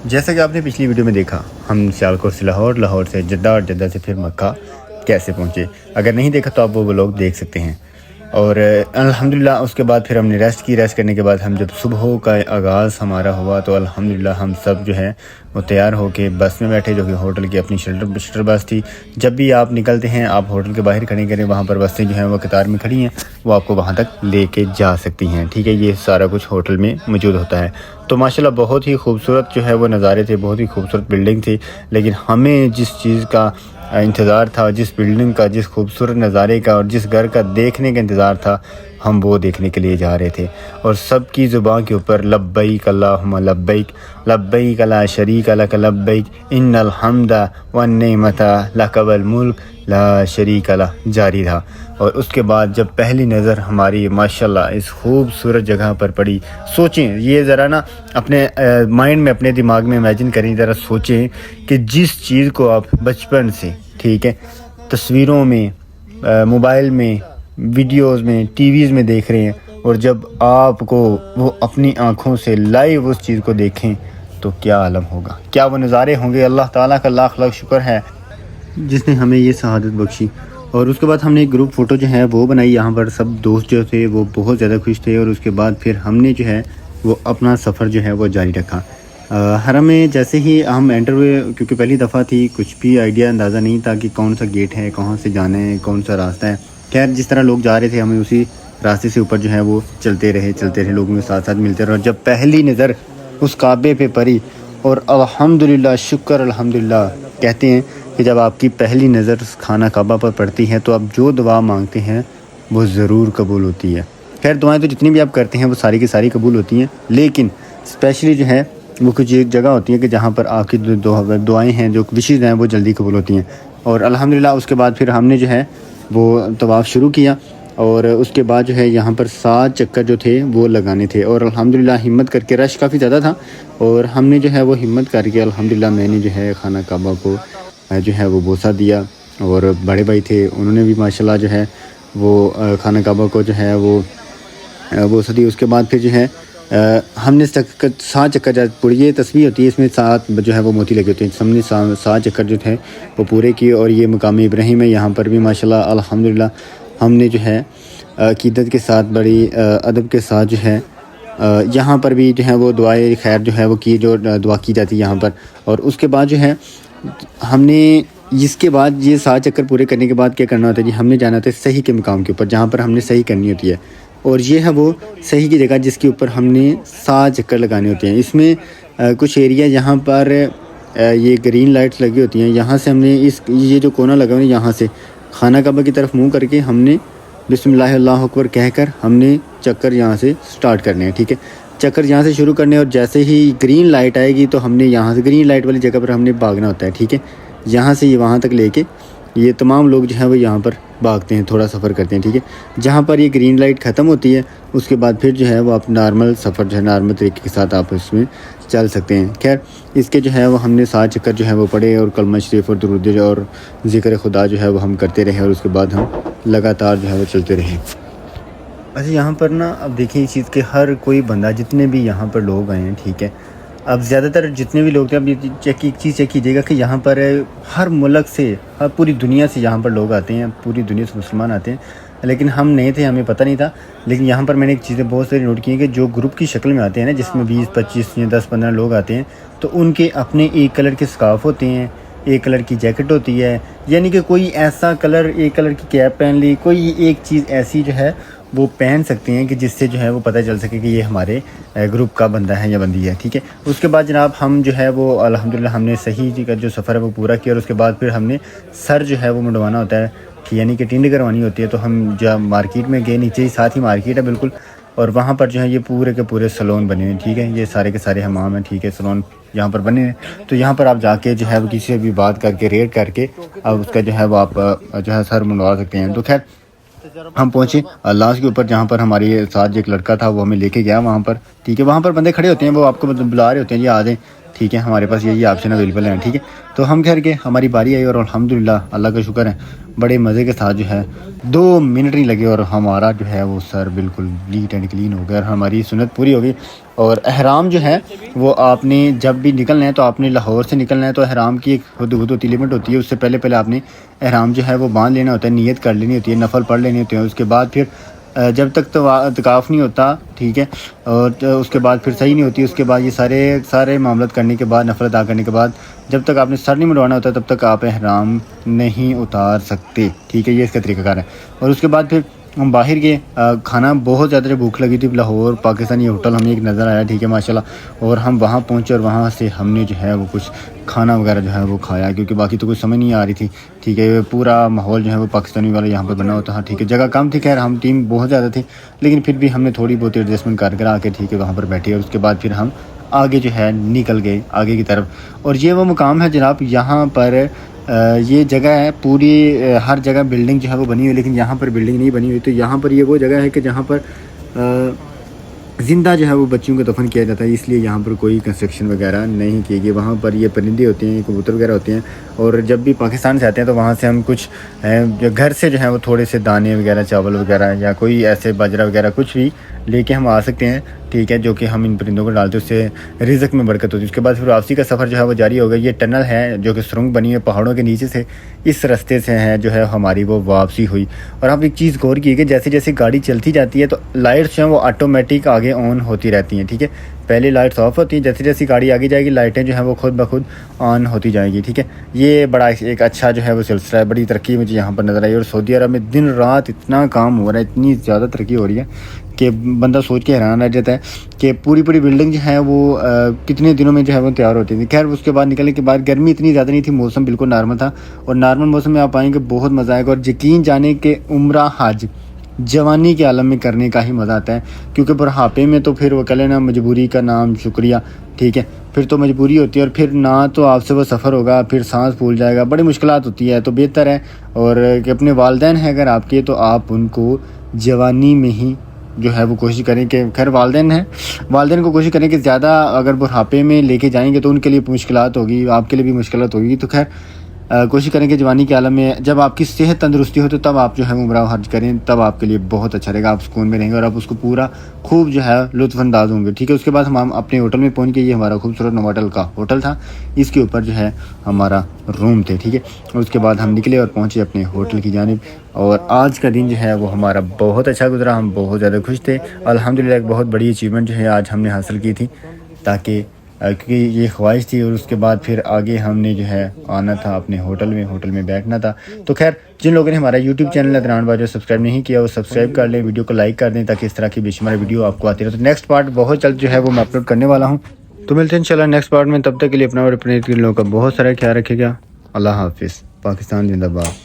جیسا کہ آپ نے پچھلی ویڈیو میں دیکھا، ہم سیالکوٹ سے لاہور، لاہور سے جدہ اور جدہ سے پھر مکہ کیسے پہنچے۔ اگر نہیں دیکھا تو آپ وہ لوگ دیکھ سکتے ہیں۔ اور الحمدللہ اس کے بعد پھر ہم نے ریسٹ کرنے کے بعد ہم جب صبح کا آغاز ہمارا ہوا تو الحمدللہ ہم سب جو ہے وہ تیار ہو کے بس میں بیٹھے، جو کہ ہوٹل کی اپنی شٹر بس تھی۔ جب بھی آپ نکلتے ہیں، آپ ہوٹل کے باہر کھڑے کریں، وہاں پر بسیں جو ہیں وہ قطار میں کھڑی ہیں، وہ آپ کو وہاں تک لے کے جا سکتی ہیں، ٹھیک ہے۔ یہ سارا کچھ ہوٹل میں موجود ہوتا ہے۔ تو ماشاءاللہ بہت ہی خوبصورت جو ہے وہ نظارے تھے، بہت ہی خوبصورت بلڈنگ تھی، لیکن ہمیں جس چیز کا انتظار تھا، جس بلڈنگ کا، جس خوبصورت نظارے کا اور جس گھر کا دیکھنے کا انتظار تھا، ہم وہ دیکھنے کے لیے جا رہے تھے۔ اور سب کی زبان کے اوپر لبیک اللہم لبیک، لبیک لا شریک لک لبیک، ان الحمد والنعمت لک والملک لا شریک لہ جاری تھا۔ اور اس کے بعد جب پہلی نظر ہماری ماشاءاللہ اس خوبصورت جگہ پر پڑی، سوچیں یہ ذرا نا اپنے مائنڈ میں، اپنے دماغ میں امیجن کریں، ذرا سوچیں کہ جس چیز کو آپ بچپن سے، ٹھیک ہے، تصویروں میں، موبائل میں، ویڈیوز میں، ٹی ویز میں دیکھ رہے ہیں، اور جب آپ کو وہ اپنی آنکھوں سے لائیو اس چیز کو دیکھیں تو کیا عالم ہوگا، کیا وہ نظارے ہوں گے۔ اللہ تعالیٰ کا لاکھ لاکھ شکر ہے جس نے ہمیں یہ سعادت بخشی۔ اور اس کے بعد ہم نے ایک گروپ فوٹو جو ہے وہ بنائی، یہاں پر سب دوست جو تھے وہ بہت زیادہ خوش تھے۔ اور اس کے بعد پھر ہم نے جو ہے وہ اپنا سفر جو ہے وہ جاری رکھا۔ حرم میں جیسے ہی ہم انٹر ہوئے، کیونکہ پہلی دفعہ تھی، کچھ بھی آئیڈیا اندازہ نہیں تھا کہ کون سا گیٹ ہے، کہاں سے جانا ہے، کون سا راستہ ہے۔ خیر جس طرح لوگ جا رہے تھے ہمیں اسی راستے سے اوپر جو ہے وہ چلتے رہے، لوگوں کے ساتھ ساتھ ملتے رہے۔ اور جب پہلی نظر اس کعبے پہ پڑی، اور الحمدللہ شکر الحمدللہ کہتے ہیں کہ جب آپ کی پہلی نظر خانہ کعبہ پر پڑتی ہے تو آپ جو دعا مانگتے ہیں وہ ضرور قبول ہوتی ہے۔ خیر دعائیں تو جتنی بھی آپ کرتے ہیں وہ ساری کی ساری قبول ہوتی ہیں، لیکن اسپیشلی جو ہے وہ کچھ ایک جگہ ہوتی ہے کہ جہاں پر آپ کی دعائیں ہیں، جو وشز ہیں، وہ جلدی قبول ہوتی ہیں۔ اور الحمدللہ اس کے بعد پھر ہم نے جو ہے وہ طواف شروع کیا، اور اس کے بعد جو ہے یہاں پر 7 چکر جو تھے وہ لگانے تھے۔ اور الحمدللہ ہمت کر کے، رش کافی زیادہ تھا، اور ہم نے جو ہے وہ ہمت کر کے الحمدللہ میں نے جو ہے خانہ کعبہ کو جو ہے وہ بوسہ دیا، اور بڑے بھائی تھے انہوں نے بھی ماشاءاللہ جو ہے وہ خانہ کعبہ کو جو ہے وہ بوسہ دی۔ اس کے بعد پھر جو ہے ہم نے 7 چکر پوری، یہ تصویر ہوتی ہے، اس میں 7 جو ہے وہ موتی لگے ہوتے ہیں، ہم نے 7 چکر جو تھے وہ پورے کیے۔ اور یہ مقام ابراہیم ہے، یہاں پر بھی ماشاءاللہ الحمدللہ ہم نے جو ہے عقیدت کے ساتھ، بڑی ادب کے ساتھ جو ہے یہاں پر بھی جو ہے وہ دعائے خیر جو ہے وہ کی، جو دعا کی جاتی ہے یہاں پر۔ اور اس کے بعد جو ہے ہم نے اس کے بعد یہ 7 چکر پورے کرنے کے بعد کیا کرنا ہوتا ہے جی، ہم نے جانا ہوتا ہے صحیح کے مقام کے اوپر، جہاں پر ہم نے صحیح کرنی ہوتی ہے۔ اور یہ ہے وہ صحیح کی جگہ جس کے اوپر ہم نے 7 چکر لگانے ہوتے ہیں۔ اس میں کچھ ایریا یہاں پر یہ گرین لائٹس لگی ہوتی ہیں، یہاں سے ہم نے یہ جو کونا لگا ہوا ہے یہاں سے خانہ کعبہ کی طرف منہ کر کے ہم نے بسم اللہ اللہ اکبر کہہ کر ہم نے چکر یہاں سے سٹارٹ کرنے ہیں، ٹھیک ہے۔ چکر یہاں سے شروع کرنے، اور جیسے ہی گرین لائٹ آئے گی تو ہم نے یہاں سے گرین لائٹ والی جگہ پر ہم نے بھاگنا ہوتا ہے، ٹھیک ہے۔ یہاں سے یہ وہاں تک لے کے یہ تمام لوگ جو ہیں وہ یہاں پر بھاگتے ہیں، تھوڑا سفر کرتے ہیں، ٹھیک ہے۔ جہاں پر یہ گرین لائٹ ختم ہوتی ہے اس کے بعد پھر جو ہے وہ آپ نارمل سفر جو ہے نارمل طریقے کے ساتھ آپ اس میں چل سکتے ہیں۔ خیر اس کے جو ہے وہ ہم نے 7 چکر جو ہے وہ پڑھے، اور کلمہ شریف اور درود اور ذکر خدا جو ہے وہ ہم کرتے رہے، اور اس کے بعد ہم لگاتار جو ہے وہ چلتے رہے۔ اچھا یہاں پر نا اب دیکھیں اس چیز کہ ہر کوئی بندہ، جتنے بھی یہاں پر لوگ آئے ہیں، ٹھیک ہے، اب زیادہ تر جتنے بھی لوگ تھے، اب یہ ایک چیز چیک کیجیے گا کہ یہاں پر ہر ملک سے، ہر پوری دنیا سے یہاں پر لوگ آتے ہیں، پوری دنیا سے مسلمان آتے ہیں۔ لیکن ہم نئے تھے، ہمیں پتہ نہیں تھا، لیکن یہاں پر میں نے ایک چیزیں بہت ساری نوٹ کی ہیں کہ جو گروپ کی شکل میں آتے ہیں نا، جس میں 20 25 یا 10 15 لوگ آتے ہیں، تو ان کے اپنے ایک کلر کے سکارف ہوتے ہیں، ایک کلر کی جیکٹ ہوتی ہے، یعنی کہ کوئی ایسا کلر، ایک کلر کی کیپ پہن لی، کوئی ایک چیز ایسی جو ہے وہ پہن سکتے ہیں کہ جس سے جو ہے وہ پتہ چل سکے کہ یہ ہمارے گروپ کا بندہ ہے یا بندی ہے، ٹھیک ہے۔ اس کے بعد جناب ہم جو ہے وہ الحمدللہ ہم نے صحیح کا جو سفر ہے وہ پورا کیا، اور اس کے بعد پھر ہم نے سر جو ہے وہ منڈوانا ہوتا ہے، یعنی کہ ٹینڈ کروانی ہوتی ہے۔ تو ہم جب مارکیٹ میں گئے، نیچے ہی ساتھ ہی مارکیٹ ہے بالکل، اور وہاں پر جو ہے یہ پورے کے پورے سلون بنے ہیں، ٹھیک ہے، یہ سارے کے سارے حمام ہیں، ٹھیک ہے، سلون یہاں پر بنے ہیں۔ تو یہاں پر آپ جا کے جو ہے وہ کسی سے بھی بات کر کے ریٹ کر کے اب اس کا جو ہے وہ آپ جو ہے سر منڈوا سکتے ہیں۔ تو خیر ہم پہنچے لاسٹ کے اوپر، جہاں پر ہماری ساتھ ایک لڑکا تھا وہ ہمیں لے کے گیا وہاں پر، ٹھیک ہے۔ وہاں پر بندے کھڑے ہوتے ہیں، وہ آپ کو بلا رہے ہوتے ہیں جی آ جائیں، ٹھیک ہے، ہمارے پاس یہی آپشن اویلیبل ہیں. ٹھیک ہے، تو ہم گھر گئے، ہماری باری آئی اور الحمدللہ اللہ کا شکر ہے بڑے مزے کے ساتھ جو ہے 2 منٹ نہیں لگے اور ہمارا جو ہے وہ سر بالکل نیٹ اینڈ کلین ہو گیا اور ہماری سنت پوری ہو گئی. اور احرام جو ہے وہ آپ نے جب بھی نکلنا ہے تو آپ نے لاہور سے نکلنا ہے تو احرام کی ایک حدود ہوتی ہے، لمٹ ہوتی ہے. اس سے پہلے آپ نے احرام جو ہے وہ باندھ لینا ہوتا ہے، نیت کر لینی ہوتی ہے، نفل پڑھ لینے ہوتے ہیں. اس کے بعد پھر جب تک تو اعتکاف نہیں ہوتا، ٹھیک ہے، اور اس کے بعد پھر صحیح نہیں ہوتی. اس کے بعد یہ سارے معاملات کرنے کے بعد، نفل ادا کرنے کے بعد جب تک آپ نے سر نہیں منڈوانا ہوتا تب تک آپ احرام نہیں اتار سکتے. ٹھیک ہے، یہ اس کا طریقہ کار ہے. اور اس کے بعد پھر ہم باہر گئے، کھانا بہت زیادہ بھوک لگی تھی. لاہور پاکستانی ہوٹل ہمیں ایک نظر آیا، ٹھیک ہے ماشاءاللہ، اور ہم وہاں پہنچے اور وہاں سے ہم نے جو ہے وہ کچھ کھانا وغیرہ جو ہے وہ کھایا، کیونکہ باقی تو کچھ سمجھ نہیں آ رہی تھی. ٹھیک ہے، پورا ماحول جو ہے وہ پاکستانی والا یہاں پہ بنا ہوتا تھا. ٹھیک ہے، جگہ کم تھی، خیر ہم ٹیم بہت زیادہ تھی لیکن پھر بھی ہم نے تھوڑی بہت ایڈجسٹمنٹ کر آ کے ٹھیک ہے وہاں پر بیٹھے. اور اس کے بعد پھر ہم آگے جو ہے نکل گئے آگے کی طرف. اور یہ وہ مقام ہے جناب، یہاں پر یہ جگہ ہے پوری، ہر جگہ بلڈنگ جو ہے وہ بنی ہوئی ہے لیکن یہاں پر بلڈنگ نہیں بنی ہوئی. تو یہاں پر یہ وہ جگہ ہے کہ جہاں پر زندہ جو ہے وہ بچیوں کو دفن کیا جاتا ہے، اس لیے یہاں پر کوئی کنسٹرکشن وغیرہ نہیں کی گئی. وہاں پر یہ پرندے ہوتے ہیں، کبوتر وغیرہ ہوتے ہیں. اور جب بھی پاکستان سے آتے ہیں تو وہاں سے ہم کچھ گھر سے جو ہے وہ تھوڑے سے دانے وغیرہ، چاول وغیرہ یا کوئی ایسے باجرہ وغیرہ کچھ بھی لے کے ہم آ سکتے ہیں. ٹھیک ہے، جو کہ ہم ان پرندوں کو ڈالتے ہیں، اس سے رزق میں برکت ہوتی ہے. اس کے بعد پھر واپسی کا سفر جو ہے وہ جاری ہوگا. یہ ٹنل ہے جو کہ سرنگ بنی ہے پہاڑوں کے نیچے سے، اس رستے سے ہے جو ہے ہماری وہ واپسی ہوئی. اور آپ ایک چیز غور کی کہ جیسے جیسے گاڑی چلتی جاتی ہے تو لائٹس جو ہیں وہ آٹومیٹک آگے آن ہوتی رہتی ہیں. ٹھیک ہے، پہلے لائٹس آف ہوتی ہیں، جیسے جیسی گاڑی آگے جائے گی لائٹیں جو ہیں وہ خود بخود آن ہوتی جائیں گی. ٹھیک ہے، یہ بڑا ایک اچھا جو ہے وہ سلسلہ ہے، بڑی ترقی مجھے یہاں پر نظر آئی. اور سعودی عرب میں دن رات اتنا کام ہو رہا ہے، اتنی زیادہ ترقی ہو رہی ہے کہ بندہ سوچ کے حیران رہ جاتا ہے کہ پوری بلڈنگ جو ہے وہ کتنے دنوں میں جو ہے وہ تیار ہوتی تھی. خیر اس کے بعد نکلنے کے بعد گرمی اتنی زیادہ نہیں تھی، موسم بالکل نارمل تھا. اور نارمل موسم میں آپ آئیں گے بہت مزہ آئے گا. اور یقین جانے کہ عمرہ حج جوانی کے عالم میں کرنے کا ہی مزہ آتا ہے، کیونکہ بڑھاپے میں تو پھر وہ کہہ لینا مجبوری کا نام شکریہ. ٹھیک ہے، پھر تو مجبوری ہوتی ہے اور پھر نہ تو آپ سے وہ سفر ہوگا، پھر سانس پھول جائے گا، بڑی مشکلات ہوتی ہے. تو بہتر ہے اور کہ اپنے والدین ہیں اگر آپ کے تو آپ ان کو جوانی میں ہی جو ہے وہ کوشش کریں کہ، خیر والدین کو کوشش کریں کہ زیادہ اگر بڑھاپے میں لے کے جائیں گے تو ان کے لیے مشکلات ہوگی، آپ کے لیے بھی مشکلات ہوگی. تو خیر کوشش کریں کہ جوانی کے عالم میں جب آپ کی صحت تندرستی ہو تو تب آپ جو ہے عمرہ حج کریں، تب آپ کے لیے بہت اچھا رہے گا، آپ سکون میں رہیں گے اور آپ اس کو پورا خوب جو ہے لطف انداز ہوں گے. ٹھیک ہے، اس کے بعد ہم اپنے ہوٹل میں پہنچ گئے. یہ ہمارا خوبصورت نوواٹل کا ہوٹل تھا، اس کے اوپر جو ہے ہمارا روم تھے. ٹھیک ہے، اور اس کے بعد ہم نکلے اور پہنچے اپنے ہوٹل کی جانب. اور آج کا دن جو ہے وہ ہمارا بہت اچھا گزرا، ہم بہت زیادہ خوش تھے الحمدللہ. ایک بہت بڑی اچیومنٹ جو ہے آج ہم نے حاصل کی تھی، تاکہ کیونکہ یہ خواہش تھی. اور اس کے بعد پھر آگے ہم نے جو ہے آنا تھا اپنے ہوٹل میں بیٹھنا تھا. تو خیر جن لوگوں نے ہمارا YouTube channel Adnan Bajwa subscribe نہیں کیا وہ سبسکرائب کر لیں، ویڈیو کو لائک کر دیں تاکہ اس طرح کی بے شمار ویڈیو آپ کو آتی رہے. تو نیکسٹ پارٹ بہت جلد جو ہے وہ میں اپلوڈ کرنے والا ہوں، تو ملتے ہیں انشاءاللہ نیکسٹ پارٹ میں. تب تک کے لیے اپنا اور اپنے لوگوں کا بہت سارا خیال رکھے گا. اللہ حافظ. پاکستان زندہ باد.